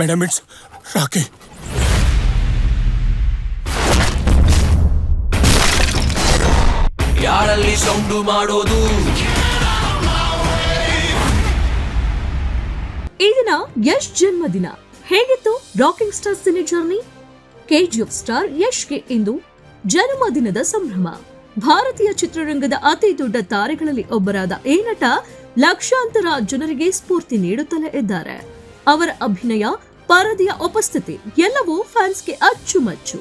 Madam, it's Rocky. ಯಾರಲ್ಲಿ sound ಮಾಡೋದು? ಈ ದಿನ ಯಶ್ ಜನ್ಮದಿನ. ಹೇಗಿತ್ತು rocking star cine journey? KGF star ಯಶ್ಗೆ ಇಂದು ಜನ್ಮದಿನದ ಸಂಭ್ರಮ. ಭಾರತೀಯ ಚಿತ್ರರಂಗದ ಅತಿ ದೊಡ್ಡ ತಾರೆಗಳಲ್ಲಿ ಒಬ್ಬರಾದ ಈ ನಟ ಲಕ್ಷಾಂತರ ಜನರಿಗೆ ಸ್ಫೂರ್ತಿ ನೀಡುತ್ತಲೇ ಇದ್ದಾರೆ. ಅವರ ಅಭಿನಯ, ಪರದೆಯ ಉಪಸ್ಥಿತಿ ಎಲ್ಲವೂ ಫ್ಯಾನ್ಸ್ಗೆ ಅಚ್ಚುಮಚ್ಚು.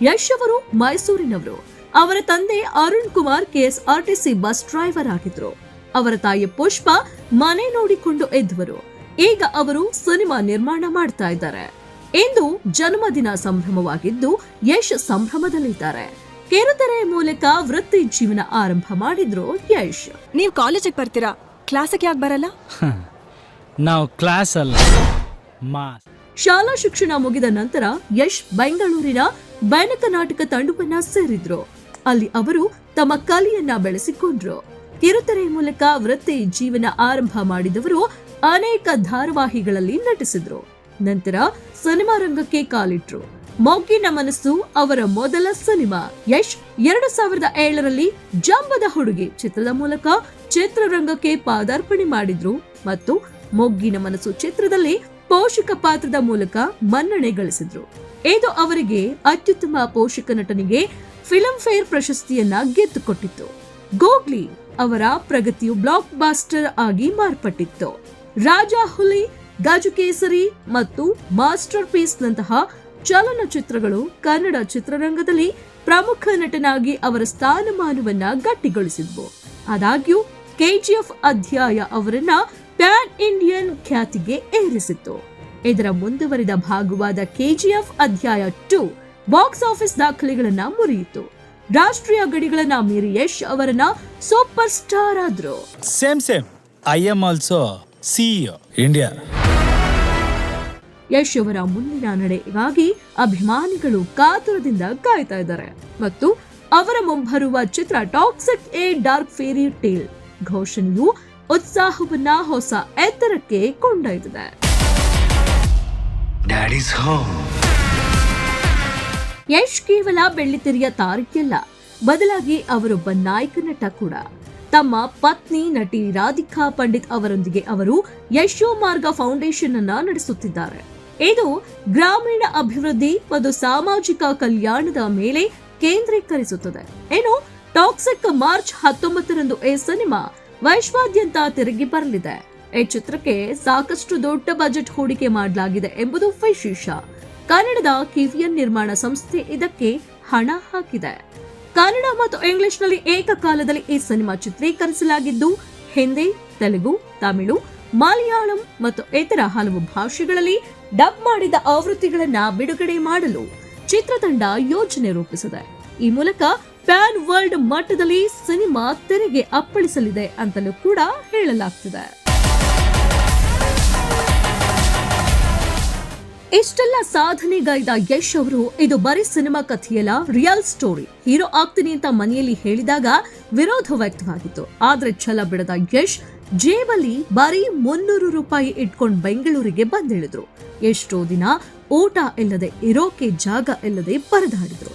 ಯಶ್ ಅವರು ಮೈಸೂರಿನವರು. ಅವರ ತಂದೆ Arun Kumar KSRTC bus driver ಆಗಿದ್ರು. ಅವರ ತಾಯಿ ಪುಷ್ಪ ಮನೆ ನೋಡಿಕೊಂಡು ಇದ್ದವರು. ಈಗ ಅವರು ಸಿನಿಮಾ ನಿರ್ಮಾಣ ಮಾಡ್ತಾ ಇದ್ದಾರೆ. ಇಂದು ಜನ್ಮದಿನ ಸಂಭ್ರಮವಾಗಿದ್ದು ಯಶ್ ಸಂಭ್ರಮದಲ್ಲಿದ್ದಾರೆ. ಕಿರುತೆರೆ ಮೂಲಕ ವೃತ್ತಿ ಜೀವನ ಆರಂಭ ಮಾಡಿದ್ರು ಯಶ್. ನೀವ್ ಕಾಲೇಜಿಗೆ ಬರ್ತೀರಾ, ಕ್ಲಾಸಿಗೆ ಯಾಕೆ ಬರಲ್ಲ? ನಾವು ಕ್ಲಾಸ್ ಅಲ್ಲ, ಮಾಸ್. ಶಾಲಾ ಶಿಕ್ಷಣ ಮುಗಿದ ನಂತರ ಯಶ್ ಬೆಂಗಳೂರಿನ ಬೈನಕ ನಾಟಕ ತಂಡವನ್ನ ಸೇರಿದ್ರು. ಅಲ್ಲಿ ಅವರು ತಮ್ಮ ಕಲೆಯನ್ನ ಬೆಳೆಸಿಕೊಂಡ್ರು. ಕಿರುತೆರೆ ಮೂಲಕ ವೃತ್ತಿ ಜೀವನ ಆರಂಭ ಮಾಡಿದವರು ಅನೇಕ ಧಾರಾವಾಹಿಗಳಲ್ಲಿ ನಟಿಸಿದ್ರು. ನಂತರ ಸಿನಿಮಾ ರಂಗಕ್ಕೆ ಕಾಲಿಟ್ರು. ಮೊಗ್ಗಿನ ಮನಸ್ಸು ಅವರ ಮೊದಲ ಸಿನಿಮಾ. ಯಶ್ 2007ರಲ್ಲಿ ಜಂಬದ ಹುಡುಗಿ ಚಿತ್ರದ ಮೂಲಕ ಚಿತ್ರರಂಗಕ್ಕೆ ಪಾದಾರ್ಪಣೆ ಮಾಡಿದ್ರು ಮತ್ತು ಮೊಗ್ಗಿನ ಮನಸ್ಸು ಚಿತ್ರದಲ್ಲಿ ಪೋಷಕ ಪಾತ್ರದ ಮೂಲಕ ಮನ್ನಣೆ ಗಳಿಸಿದ್ರು. ಇದು ಅವರಿಗೆ ಅತ್ಯುತ್ತಮ ಪೋಷಕ ನಟನಿಗೆ ಫಿಲ್ಮ್ ಫೇರ್ ಪ್ರಶಸ್ತಿಯನ್ನ ಗೆದ್ದುಕೊಟ್ಟಿತ್ತು. ಗೂಗ್ಲಿ ಅವರ ಪ್ರಗತಿಯು ಬ್ಲಾಕ್ ಬಾಸ್ಟರ್ ಆಗಿ ಮಾರ್ಪಟ್ಟಿತ್ತು. ರಾಜಾ ಹುಲಿ, ಗಜಕೇಸರಿ ಮತ್ತು ಮಾಸ್ಟರ್ ಪೀಸ್ ನಂತಹ ಚಲನಚಿತ್ರಗಳು ಕನ್ನಡ ಚಿತ್ರರಂಗದಲ್ಲಿ ಪ್ರಮುಖ ನಟನಾಗಿ ಅವರ ಸ್ಥಾನಮಾನವನ್ನ ಗಟ್ಟಿಗೊಳಿಸಿದ್ವು. ಆದಾಗ್ಯೂ ಕೆಜಿಎಫ್ ಅಧ್ಯಾಯ ಅವರನ್ನ ಪ್ಯಾನ್ ಇಂಡಿಯನ್ ಖ್ಯಾತಿಗೆ ಏರಿಸಿತ್ತು. ಇದರ ಮುಂದುವರಿದ ಭಾಗವಾದ ಕೆಜಿಎಫ್ ಅಧ್ಯಾಯ 2 ಬಾಕ್ಸ್ ಆಫೀಸ್ ದಾಖಲೆಗಳನ್ನ ಮುರಿಯಿತು. ರಾಷ್ಟ್ರೀಯ ಗಡಿಗಳನ್ನ ಮೀರಿ ಯಶ್ ಅವರನ್ನ ಸೂಪರ್ ಸ್ಟಾರ್ ಆದ್ರು. Same I am also CEO India. Yash ಅವರ ಮುಂದಿನ ನಡೆಗಾಗಿ ಅಭಿಮಾನಿಗಳು ಕಾತುರದಿಂದ ಕಾಯ್ತಾ ಇದ್ದಾರೆ ಮತ್ತು ಅವರ ಮುಂಬರುವ ಚಿತ್ರ Toxic A Dark Fairy Tale ಘೋಷಣೆಯು ಉತ್ಸಾಹವನ್ನ ಹೊಸ ಎತ್ತರಕ್ಕೆ ಕೊಂಡೊಯ್ದಿದೆ. ಯಶ್ ಕೇವಲ ಬೆಳ್ಳಿತೆರೆಯ ತಾರೆಯಲ್ಲ, ಬದಲಾಗಿ ಅವರೊಬ್ಬ ನಾಯಕ ನಟ ಕೂಡ. ತಮ್ಮ ಪತ್ನಿ ನಟಿ ರಾಧಿಕಾ ಪಂಡಿತ್ ಅವರೊಂದಿಗೆ ಅವರು ಯಶೋ ಮಾರ್ಗ ಫೌಂಡೇಶನ್ ಅನ್ನ ನಡೆಸುತ್ತಿದ್ದಾರೆ. ಇದು ಗ್ರಾಮೀಣ ಅಭಿವೃದ್ಧಿ ಮತ್ತು ಸಾಮಾಜಿಕ ಕಲ್ಯಾಣದ ಮೇಲೆ ಕೇಂದ್ರೀಕರಿಸುತ್ತದೆ. ಇನ್ನು ಟಾಕ್ಸಿಕ್ ಮಾರ್ಚ್ 19ರಂದು ಈ ಸಿನಿಮಾ ವಿಶ್ವಾದ್ಯಂತ ತಿರುಗಿ ಬರಲಿದೆ. ಈ ಚಿತ್ರಕ್ಕೆ ಸಾಕಷ್ಟು ದೊಡ್ಡ ಬಜೆಟ್ ಹೂಡಿಕೆ ಮಾಡಲಾಗಿದೆ ಎಂಬುದು ವಿಶೇಷ. ಕನ್ನಡದ ಕಿವಿಯನ್ ನಿರ್ಮಾಣ ಸಂಸ್ಥೆ ಇದಕ್ಕೆ ಹಣ ಹಾಕಿದೆ. ಕನ್ನಡ ಮತ್ತು ಇಂಗ್ಲಿಷ್ನಲ್ಲಿ ಏಕಕಾಲದಲ್ಲಿ ಈ ಸಿನಿಮಾ ಚಿತ್ರೀಕರಿಸಲಾಗಿದ್ದು, ಹಿಂದಿ, ತೆಲುಗು, ತಮಿಳು, ಮಲಯಾಳಂ ಮತ್ತು ಇತರ ಹಲವು ಭಾಷೆಗಳಲ್ಲಿ ಡಬ್ ಮಾಡಿದ ಆವೃತ್ತಿಗಳನ್ನ ಬಿಡುಗಡೆ ಮಾಡಲು ಚಿತ್ರತಂಡ ಯೋಜನೆ ರೂಪಿಸಿದೆ. ಈ ಮೂಲಕ ಪ್ಯಾನ್ ವರ್ಲ್ಡ್ ಮಟ್ಟದಲ್ಲಿ ಸಿನಿಮಾ ತೆರೆಗೆ ಅಪ್ಪಳಿಸಲಿದೆ ಅಂತಲೂ ಕೂಡ ಹೇಳಲಾಗ್ತಿದೆ. ಇಷ್ಟೆಲ್ಲ ಸಾಧನೆಗೈದ ಯಶ್ ಅವರು ಇದು ಬರೀ ಸಿನಿಮಾ ಕಥೆಯಲ್ಲ, ರಿಯಲ್ ಸ್ಟೋರಿ. ಹೀರೋ ಆಗ್ತೀನಿ ಅಂತ ಮನೆಯಲ್ಲಿ ಹೇಳಿದಾಗ ವಿರೋಧ ವ್ಯಕ್ತವಾಗಿತ್ತು. ಆದ್ರೆ ಛಲ ಬಿಡದ ಯಶ್ ಜೇಬಲ್ಲಿ ಬರೀ 300 ರೂಪಾಯಿ ಇಟ್ಕೊಂಡು ಬೆಂಗಳೂರಿಗೆ ಬಂದಿಳಿದ್ರು. ಎಷ್ಟೋ ದಿನ ಊಟ ಇಲ್ಲದೆ, ಇರೋಕೆ ಜಾಗ ಇಲ್ಲದೆ ಪರದಾಡಿದ್ರು.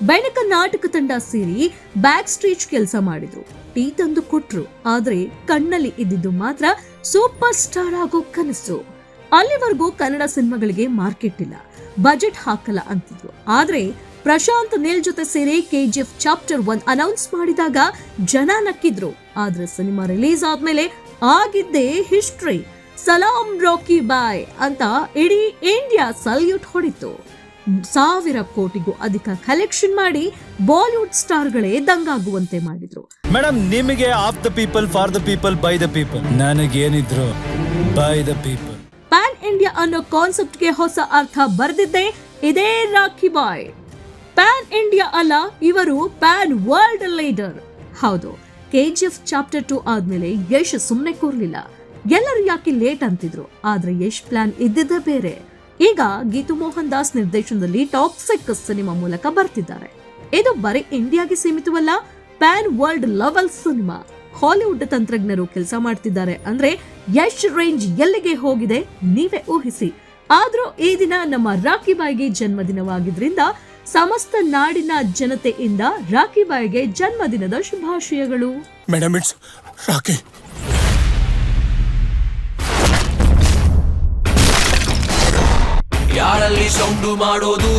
ಬೆನಕ ನಾಟಕ ತಂಡ ಸೇರಿ ಬ್ಯಾಕ್ ಸ್ಟೇಜ್ ಕೆಲಸ ಮಾಡಿದ್ರು. ಟೀ ತಂದು ಕೊಟ್ರು. ಆದ್ರೆ ಕಣ್ಣಲ್ಲಿ ಇದ್ದಿದ್ದು ಮಾತ್ರ ಸೂಪರ್ ಸ್ಟಾರ್ ಆಗೋ ಕನಸು. ಅಲ್ಲಿವರೆಗೂ ಕನ್ನಡ ಸಿನಿಮಾಗಳಿಗೆ ಮಾರ್ಕೆಟ್ ಇಲ್ಲ, ಬಜೆಟ್ ಹಾಕಲ್ಲ ಅಂತಿದ್ರು. ಆದ್ರೆ ಪ್ರಶಾಂತ್ ನೀಲ್ ಜೊತೆ ಸೇರಿ ಕೆಜಿಎಫ್ ಚಾಪ್ಟರ್ 1 ಅನೌನ್ಸ್ ಮಾಡಿದಾಗ ಜನ ನಕ್ಕಿದ್ರು. ಆದ್ರೆ ಸಿನಿಮಾ ರಿಲೀಸ್ ಆದ್ಮೇಲೆ ಆಗಿದ್ದೇ ಹಿಸ್ಟ್ರಿ. ಸಲಾಂ ರಾಕಿ ಬಾಯ್ ಅಂತ ಇಡೀ ಇಂಡಿಯಾ ಸಲ್ಯೂಟ್ ಹೊಡಿತು. 1000 ಕೋಟಿಗೂ ಅಧಿಕ ಕಲೆಕ್ಷನ್ ಮಾಡಿ ಬಾಲಿವುಡ್ ಸ್ಟಾರ್ಗಳೇ ದಂಗಾಗುವಂತೆ ಮಾಡಿದ್ರು. ಮೇಡಮ್, ನಿಮಗೆ of the people, for the people, by the people. ನನಗೇನಿದ್ರು by the people. Pan India ಅನ್ನೋ ಕಾನ್ಸೆಪ್ಟ್ಗೆ ಹೊಸ ಅರ್ಥ ಬರೆದಿದ್ದೆ ಇದೇ ರಾಖಿ ಬಾಯ್. ಪ್ಯಾನ್ ಇಂಡಿಯಾ ಅಲ್ಲ, ಇವರು ಪ್ಯಾನ್ ವರ್ಲ್ಡ್ ಲೀಡರ್. ಹೌದು, ಕೆಜಿಎಫ್ ಚಾಪ್ಟರ್ 2 ಆದ್ಮೇಲೆ ಯಶ್ ಸುಮ್ನೆ ಕೂರ್ಲಿಲ್ಲ. ಎಲ್ಲರೂ ಯಾಕೆ ಲೇಟ್ ಅಂತಿದ್ರು, ಆದ್ರೆ ಯಶ್ ಪ್ಲಾನ್ ಇದ್ದಿದ್ದೇ ಬೇರೆ. ಈಗ ಗೀತು ಮೋಹನ್ ದಾಸ್ ನಿರ್ದೇಶನದಲ್ಲಿ ಟಾಕ್ಸಿಕ್ ಸಿನಿಮಾ ಮೂಲಕ ಬರ್ತಿದ್ದಾರೆ. ಇದು ಬರೀ ಇಂಡಿಯಾಗೆ ಸೀಮಿತವಲ್ಲ, ಪ್ಯಾನ್ ವರ್ಲ್ಡ್ ಲೆವೆಲ್ ಸಿನಿಮಾ. ಹಾಲಿವುಡ್ ತಂತ್ರಜ್ಞರು ಕೆಲಸ ಮಾಡ್ತಿದ್ದಾರೆ ಅಂದ್ರೆ ಯಶ್ ರೇಂಜ್ ಎಲ್ಲಿಗೆ ಹೋಗಿದೆ ನೀವೇ ಊಹಿಸಿ. ಆದ್ರೂ ಈ ದಿನ ನಮ್ಮ ರಾಖಿಬಾಯಿಗೆ ಜನ್ಮದಿನವಾಗಿದ್ರಿಂದ ಸಮಸ್ತ ನಾಡಿನ ಜನತೆಯಿಂದ ರಾಖಿಬಾಯಿಗೆ ಜನ್ಮದಿನದ ಶುಭಾಶಯಗಳು. Madam, it's Rocky. ಯಾರಲ್ಲಿ ಸೌಂಡು ಮಾಡೋದು